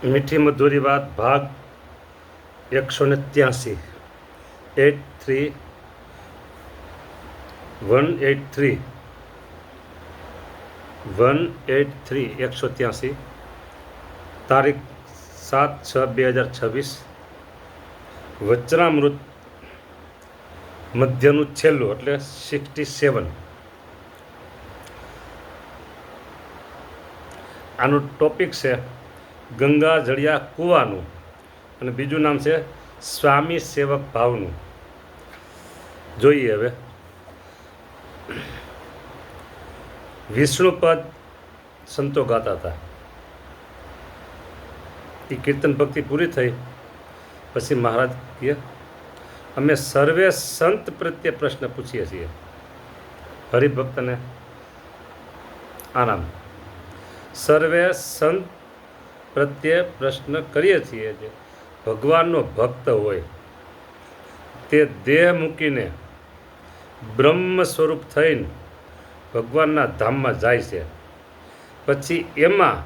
મીઠી મધુરી વાત ભાગ 183 183 તારીખ 7/6/2026 વચનામૃત મધ્યનું છેલ્લું એટલે 67. આનું ટોપિક છે ગંગા જળિયા કૂવાનું અને બીજું નામ છે સ્વામી સેવક ભાવનું. જોઈએ હવે. વિષ્ણુપદ સંતો ગાતા હતા. એ કીર્તન ભક્તિ પૂરી થઈ પછી મહારાજ કહે અમે સર્વે સંત પ્રત્યે પ્રશ્ન પૂછીએ છીએ. હરિભક્તને આરામ. સર્વે સંત પ્રત્યે પ્રશ્ન કરીએ છીએ જે ભગવાનનો ભક્ત હોય તે દેહ મૂકીને બ્રહ્મ સ્વરૂપ થઈને ભગવાનના ધામમાં જાય છે. પછી એમાં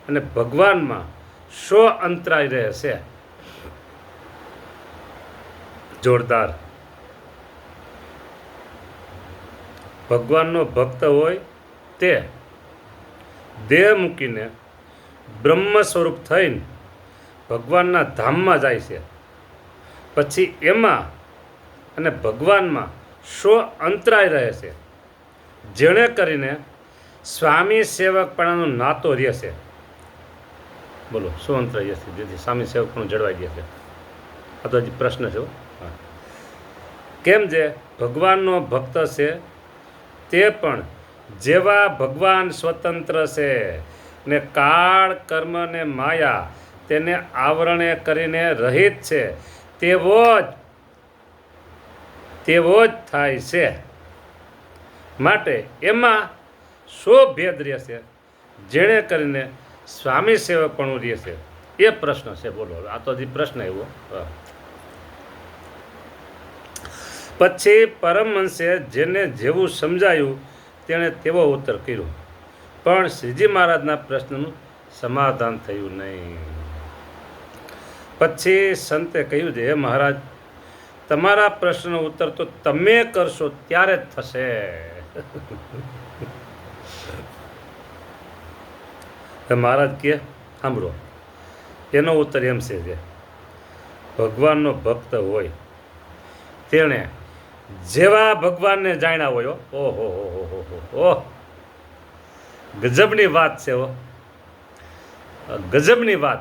અને ભગવાનમાં શો અંતરાય રહે છે? જોરદાર. ભગવાનનો ભક્ત હોય તે દેહ મૂકીને બ્રહ્મ સ્વરૂપ થઈને ભગવાનના ધામમાં જાય છે. પછી એમાં અને ભગવાનમાં શો અંતરાય રહે છે? જેણે કરીને સ્વામી સેવકપણાનો નાતો રહેશે. બોલો, શું અંતરાય રહેશે જેથી સ્વામી સેવકપણું જળવાઈ રહેશે? આ તો હજી પ્રશ્ન છે. કેમ જે ભગવાનનો ભક્ત છે તે પણ જેવા ભગવાન સ્વતંત્ર છે ને કાળ કર્મ ને માયા તેને આવરણે કરીને રહિત છે તેવો જ થાય છે. માટે એમાં શો ભેદ રહેશે જેણે કરીને સ્વામી સેવકપણું રહેશે? એ પ્રશ્ન છે. બોલો, આ તો હજી પ્રશ્ન એવો. પછી પરમહંસે જેને જેવું સમજાયું તેણે તેવો ઉત્તર કર્યો, પણ શ્રીજી મહારાજના પ્રશ્નનું સમાધાન થયું નહીં. પછી સંતે કહ્યું છે, હે મહારાજ, તમારા પ્રશ્નનો ઉત્તર તો તમે કરશો ત્યારે જ થશે. મહારાજ કહે, સાંભળો. એનો ઉત્તર એમ છે કે ભગવાનનો ભક્ત હોય તેણે જેવા ભગવાનને જાણ્યા હોય, ઓહો ઓહ, ગજબની વાત છે. ગજબની વાત,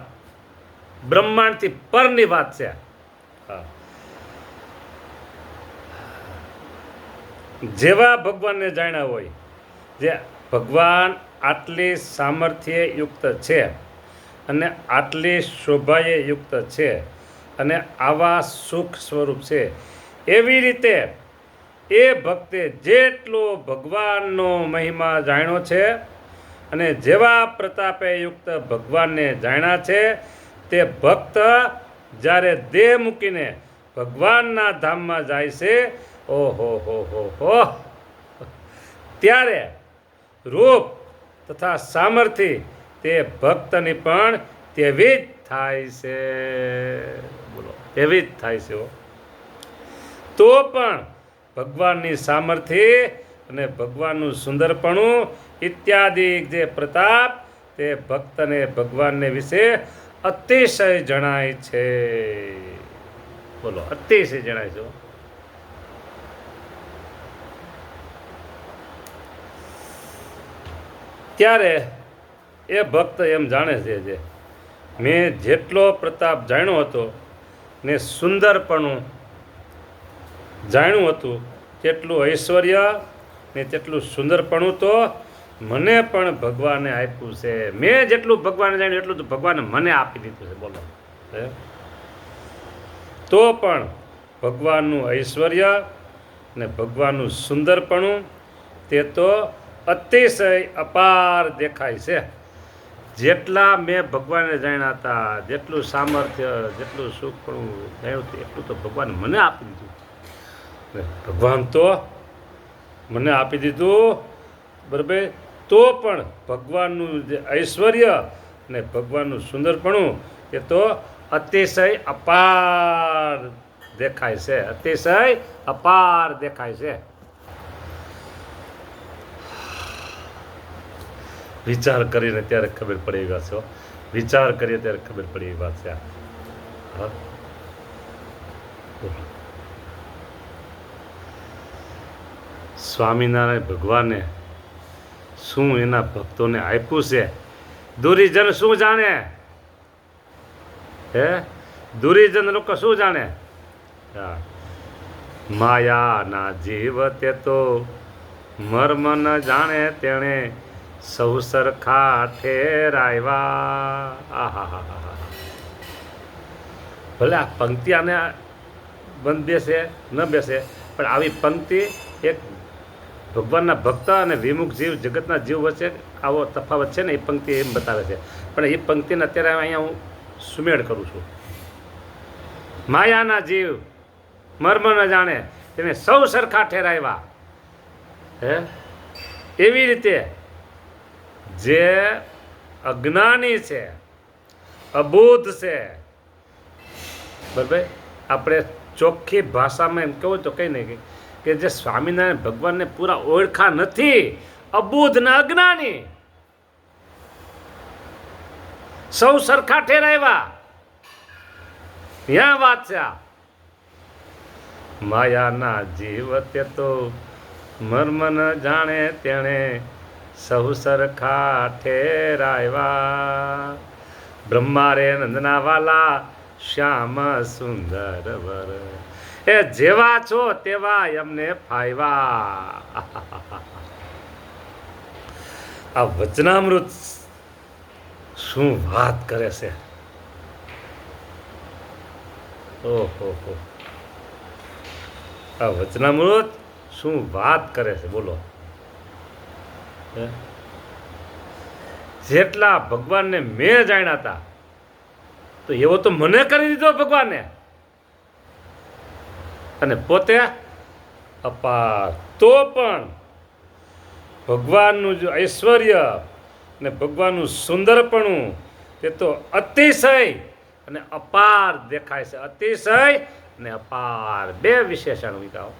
બ્રહ્માંડથી પરની વાત છે. જેવા ભગવાનને જાણ્યા હોય, જે ભગવાન આટલી સામર્થ્ય યુક્ત છે અને આટલી શોભાએ યુક્ત છે અને આવા સુખ સ્વરૂપ છે, એવી રીતે એ ભક્તે જેટલો ભગવાનનો મહિમા જાણ્યો છે અને જેવા પ્રતાપે યુક્ત ભગવાનને જાણ્યા છે, તે ભક્ત જ્યારે દેહ મૂકીને ભગવાનના ધામમાં જાય છે, ઓહો, ત્યારે રૂપ તથા સામર્થ્ય તે ભક્તની પણ તેવી જ થાય છે. બોલો, તેવી જ થાય છે. તો પણ ભગવાનની સામર્થ્ય અને ભગવાનનું સુંદરપણું ઇત્યાદિ જે પ્રતાપ તે ભક્તને ભગવાનને વિશે અતિશય જણાય છે. બોલો, અતિશય જણાય છે. ત્યારે એ ભક્ત એમ જાણે છે જે મેં જેટલો પ્રતાપ જાણ્યો હતો ને સુંદરપણું જાણ્યું હતું, તેટલું ઐશ્વર્ય ને તેટલું સુંદરપણું તો મને પણ ભગવાને આપ્યું છે. મેં જેટલું ભગવાને જાણ્યું એટલું તો ભગવાને મને આપી દીધું છે. બોલો, તો પણ ભગવાનનું ઐશ્વર્ય ને ભગવાનનું સુંદરપણું તે તો અતિશય અપાર દેખાય છે. જેટલા મેં ભગવાનને જાણ્યા હતા, જેટલું સામર્થ્ય, જેટલું સુખપણું જાણ્યું હતું, એટલું તો ભગવાને મને આપી દીધું. ભગવાન તો મને આપી દીધું, બરાબર. તો પણ ભગવાનનું જે ઐશ્વર્ય અને ભગવાનનું સુંદરપણું એ તો અતિશય અપાર દેખાય છે, અતિશય અપાર દેખાય છે. વિચાર કરીને ત્યારે ખબર પડી વાત છે, વિચાર કરીએ ત્યારે ખબર પડી વાત છે. સ્વામિનારાયણ ભગવાને શું એના ભક્તોને આપ્યું છે, દુરીજન શું જાણે? હે, દુરીજન લોકો શું જાણે? માયાના જીવ તે તો મર્મ ન જાણે, તેણે સૌ સરખા ઠેરાવ્યા. આહા, ભલે આ પંક્તિ આને બંધ બેસે ન બેસે, પણ આવી પંક્તિ એક ભગવાનના ભક્ત અને વિમુખ જીવ, જગતના જીવ વચ્ચે આવો તફાવત છે ને, એ પંક્તિ એમ બતાવે છે. પણ એ પંક્તિને અત્યારે અહીંયા હું સુમેળ કરું છું. માયાના જીવ મર્મ ન જાણે, તેને સૌ સરખા ઠેરાવ્યા. હે, એવી રીતે જે અજ્ઞાની છે, અબોધ છે, બરાબર, આપણે ચોખ્ખી ભાષામાં એમ કહેવું તો કંઈ નહીં કે જે સ્વામિનારાયણ ભગવાનને પૂરા ઓળખા નથી, અબુધ ને અજ્ઞાની, સૌ સરખા ઠેરાવ્યા. ત્યાં વાત છે. આ માયાના જીવ તે તો મર્મ ન જાણે, તેણે સૌ સરખા ઠેરાવ્યા. બ્રહ્મા રે નંદના વાલા, શ્યામ સુંદર વર, એ જેવા છો તેવા એમને ફાવ્યા. આ વચનામૃત શું વાત કરે છે! ઓહો, આ વચનામૃત શું વાત કરે છે! બોલો, જેટલા ભગવાનને મેં જાણ્યા હતા, તો એવો તો મને કરી દીધો ભગવાને. અને પોતે અપાર, તો પણ ભગવાનનું જો ઐશ્વર્ય ને ભગવાનનું સુંદરપણું તે તો અતિશય અને અપાર દેખાય છે. અતિશય અને અપાર બે વિશેષણ વિકાવ,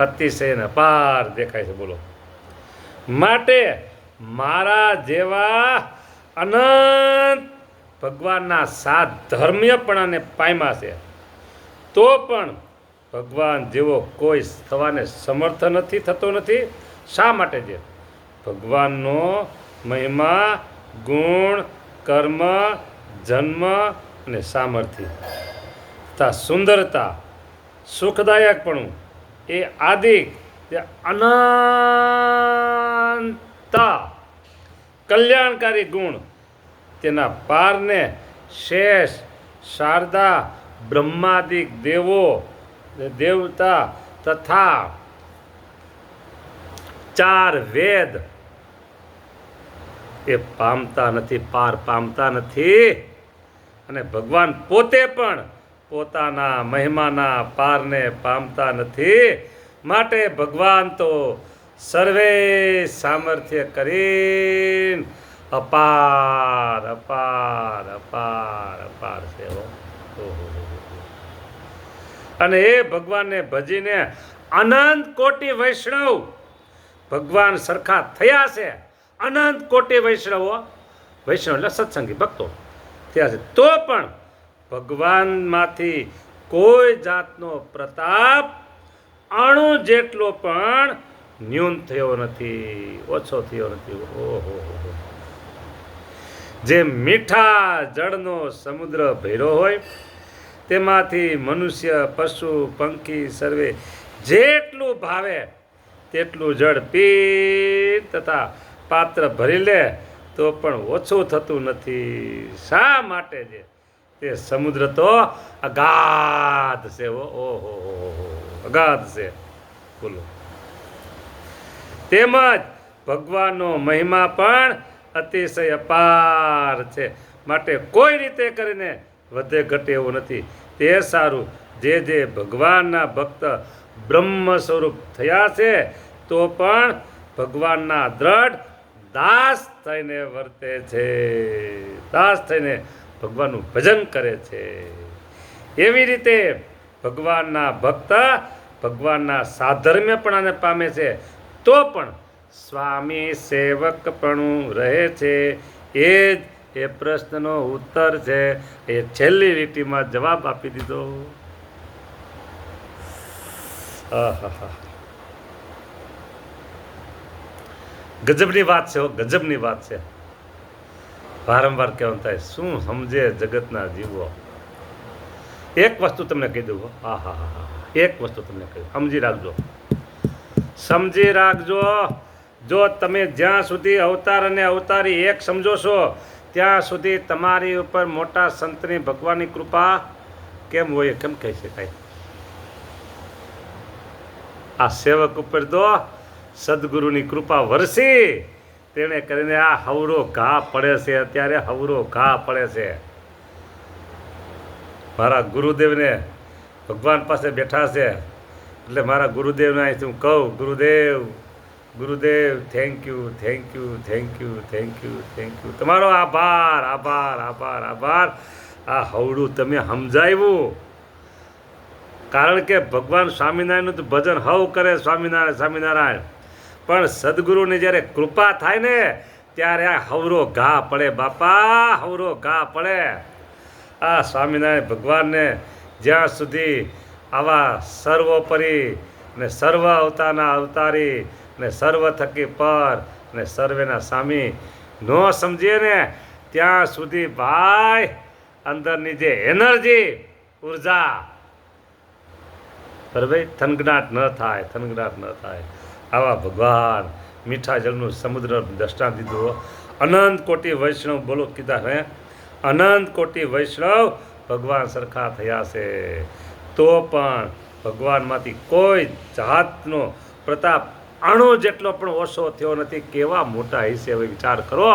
અતિશય અને અપાર દેખાય છે. બોલો, માટે મારા જેવા અનંત ભગવાનના સાત ધર્મ્યપણાને પામ્યા છે, તો પણ ભગવાન જેવો કોઈ થવાને સમર્થ નથી, થતો નથી. શા માટે? છે ભગવાનનો મહિમા, ગુણ, કર્મ, જન્મ અને સામર્થ્ય તથા સુંદરતા, સુખદાયકપણું, એ આદિ જે અનંત કલ્યાણકારી ગુણ, તેના પારને શેષ, શારદા, બ્રહ્માદિક દેવો, દેવતા તથા ચાર વેદ એ પામતા નથી, પાર પામતા નથી. અને ભગવાન પોતે પણ પોતાના મહિમાના પારને પામતા નથી. માટે ભગવાન તો સર્વે સામર્થ્ય કરીને અપાર અપાર અપાર અપાર છે. અને એ ભગવાનને ભજીને અનંત કોટી વૈષ્ણવ ભગવાન સરખા થયા છે. અનંત કોટી વૈષ્ણવો, વૈષ્ણવ એટલે સત્સંગી ભક્તો થયા છે. તો પણ ભગવાનમાંથી કોઈ જાતનો પ્રતાપ અણુ જેટલો પણ ન્યૂન થયો નથી, ઓછો થયો નથી. ઓહો, જે મીઠા જળનો સમુદ્ર ભર્યો હોય, તેમાંથી મનુષ્ય, પશુ, પંખી સર્વે જેટલું ભાવે તેટલું જળ પી તથા પાત્ર ભરી લે તો પણ ઓછું થતું નથી. શા માટે? છે તે સમુદ્ર તો અગાધ છે. ઓહો, અગાધ છે. બોલો, તેમજ ભગવાનનો મહિમા પણ અતિશય અપાર છે. માટે કોઈ રીતે કરીને વધે ઘટે એવું નથી. તે સારું, જે ભગવાનના ભક્ત બ્રહ્મ સ્વરૂપ થયા છે, તો પણ ભગવાનના દ્રઢ દાસ થઈને વર્તે છે, દાસ થઈને ભગવાનનું ભજન કરે છે. એવી રીતે ભગવાનના ભક્ત ભગવાનના સાધર્મ્યપણાને પામે છે તો પણ સ્વામી સેવકપણું રહે છે. એ પ્રશ્નનો ઉત્તર છે. એ છેલ્લી લીટીમાં જવાબ આપી દીધો. ગજબની વાત છે, ગજબની વાત છે. વારંવાર કહેવાનું થાય, શું સમજે જગતના જીવો. એક વસ્તુ તમને કહી દઉં, એક વસ્તુ તમને કહી દઉં, સમજી રાખજો, સમજી રાખજો. જો તમે જ્યાં સુધી અવતાર અને અવતારી એક સમજો છો ત્યાં સુધી તમારી ઉપર મોટા સંતની ભગવાનની કૃપા કેમ હોય, કેમ કહી શકાય? આ સેવક ઉપર તો સદગુરુની કૃપા વરસી, તેણે કરીને આ હવરો ઘા પડે છે. અત્યારે હવરો ઘા પડે છે. મારા ગુરુદેવને ભગવાન પાસે બેઠા છે એટલે મારા ગુરુદેવને અહીંથી હું કહું, ગુરુદેવ, ગુરુદેવ, thank you, thank you, thank you, thank you, thank you. તમારો આભાર, આભાર, આભાર, આભાર. આ હવડું તમે સમજાવ્યું. કારણ કે ભગવાન સ્વામિનારાયણનું તો ભજન હવ કરે, સ્વામિનારાયણ, સ્વામિનારાયણ. પણ સદગુરુની જ્યારે કૃપા થાય ને ત્યારે આ હવરો ઘા પડે બાપા, હવરો ઘા પડે. આ સ્વામિનારાયણ ભગવાનને જ્યાં સુધી આવા સર્વોપરી ને સર્વ અવતારના અવતારી ને સર્વ થકી પર ને સર્વેના સ્વામી ન સમજીએ ને ત્યાં સુધી ભાઈ અંદરની જે એનર્જી, ઉર્જા, બરાબર, થનગનાટ ન થાય, થનગનાટ ન થાય. આવા ભગવાન મીઠા જળનું સમુદ્ર દ્રષ્ટાંત દીધું. અનંત કોટી વૈષ્ણવ બોલો કીધા હે, અનંત કોટી વૈષ્ણવ ભગવાન સરખા થયા છે તો પણ ભગવાનમાંથી કોઈ જાતનો પ્રતાપ અણુ જેટલો પણ ઓછો થયો નથી. કેવા મોટા હિસે, હવે વિચાર કરો,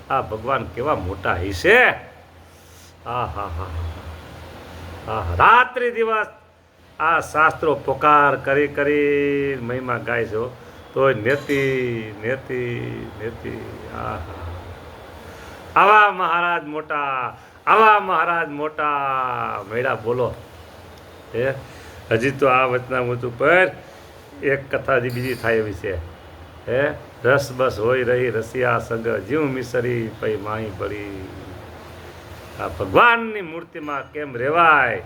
આ ભગવાન કેવા મોટા હિસે. રાત્રિ દિવસ આ શાસ્ત્રો પોકાર કરી કરી મહિમા ગાય છો તોય નેતી નેતી નેતી. આવા મહારાજ મોટા, આવા મહારાજ મોટા મેળા બોલો. હજી તો આ વચનામૃત ઉપર એક કથા બીજી થાય એવી છે. રસ બસ હોય રહી રસિયા સંગ જીવ મિસરી પઈ માહી પડી. આ ભગવાનની મૂર્તિમાં કેમ રહેવાય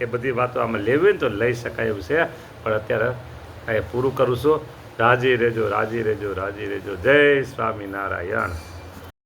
એ બધી વાતો આમાં લેવી હોય ને તો લઈ શકાય એવું છે. પણ અત્યારે અહીં પૂરું કરું છું. રાજી રહેજો, રાજી રહેજો, રાજી રહેજો. જય સ્વામિનારાયણ.